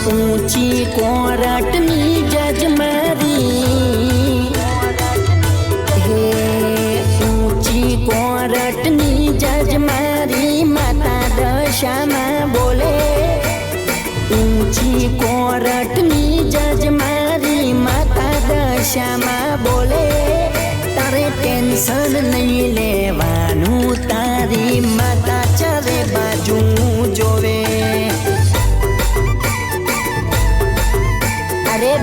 ऊंची कोरटनी जज मारी हे ऊंची कोरटनी जज मारी माता दशाમાં બોલે ऊंची कोरटनी जज मारी माता दशाમાં બોલે તારે ટેન્શન નહીં લેવાનું તારી માતા ચારે બાજુ જોવે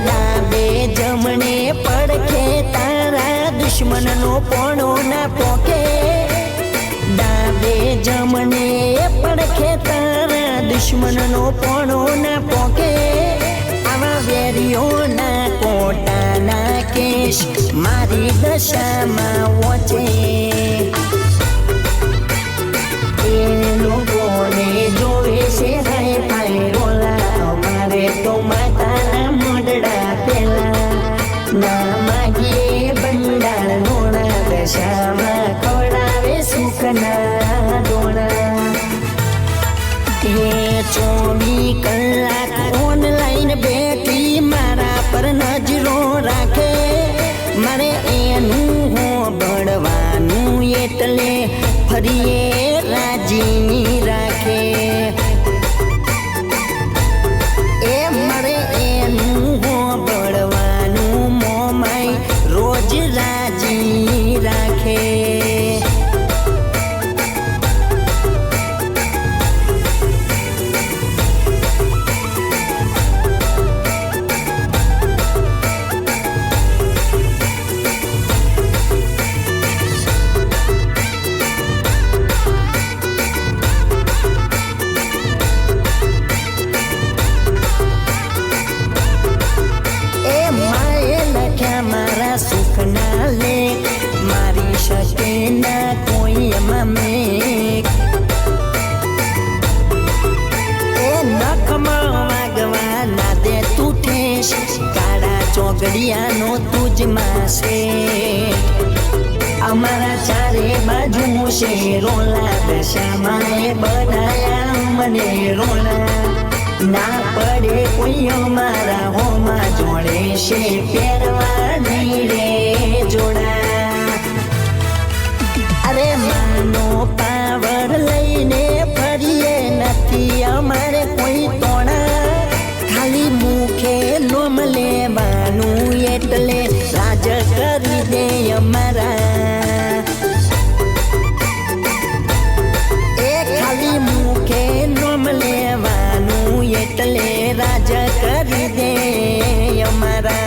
ડાબે જમણે પડખે તારા દુશ્મનનો પોણો ના પોકે ડાબે જમણે પડખે તારા દુશ્મનનો પોણો ના પોકે આવા વેરીઓના કોટાના કેશ મારી દશામાં વોચે એ લોકોને જોવે છે હાય ભાઈ રોલા અમારે તો માતાના ના માગીએ બંડાળ નોણા દશામાં ખવડાવે સુખના દોણા હે 24 કલાક ઓનલાઈન બેઠી મારા પર નજરો રાખે મારે એનું હોબળવાનું એટલે ફરીએ રાજી રાખે એ મારે એનું હોબળવાનું મોમાઈ રોજ રાજી રાખે મારા સુખના લેખ મારી શકે ના કોઈ એમાં મેઘ એ નખમાં વાગવા ના દે તું ઠેસ કાળા ચોગડિયાનો તુજમાં છે અમારા ચારે બાજુ છે રોલા દશામાં એ બનાયા મને રોલા ના પડે કોઈ અમારા હોમાં જોડે છે પહેરવા નહીં રે જોડા અરે માનો પાવર લઈને ફરીએ નથી અમારે કોઈ તોણા ખાલી મુખે લોમ લેવાનું એટલે રાજ કરી દે અમારા એ ખાલી મુખે લોમ લેવાનું એટલે રાજ કરી દે અમારા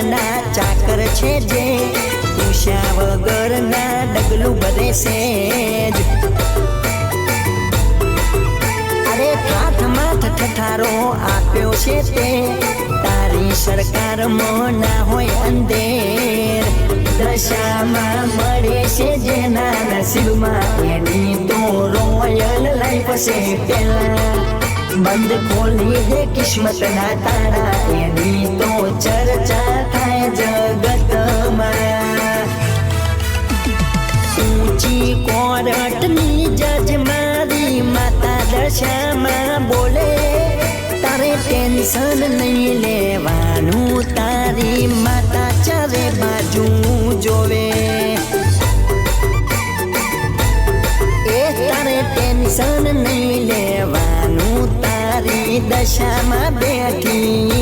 ના ચાકર છે જે ઉષા વગર ના ડગલું ભરે છે જ અરે હાથમાં ઠઠારો આપ્યો છે તે તારી સરકારમાં ના હોય અંધેર દશામાં મળે છે જેના નસીબમાં એની તો રોયલ લાઈફ છે પેલા બંધ ખોલી દે કિસ્મતના તાળા એની તો ચર્ચા થાય જગતમાં ઊંચી કોરટની જજ મારી માતા દશામાં બોલે તારે ટેન્શન નહીં લેવાનું તારી માતા ચારે બાજુ જોવે એ તારે ટેન્શન નહીં લેવાનું તારી દશામાં બેઠી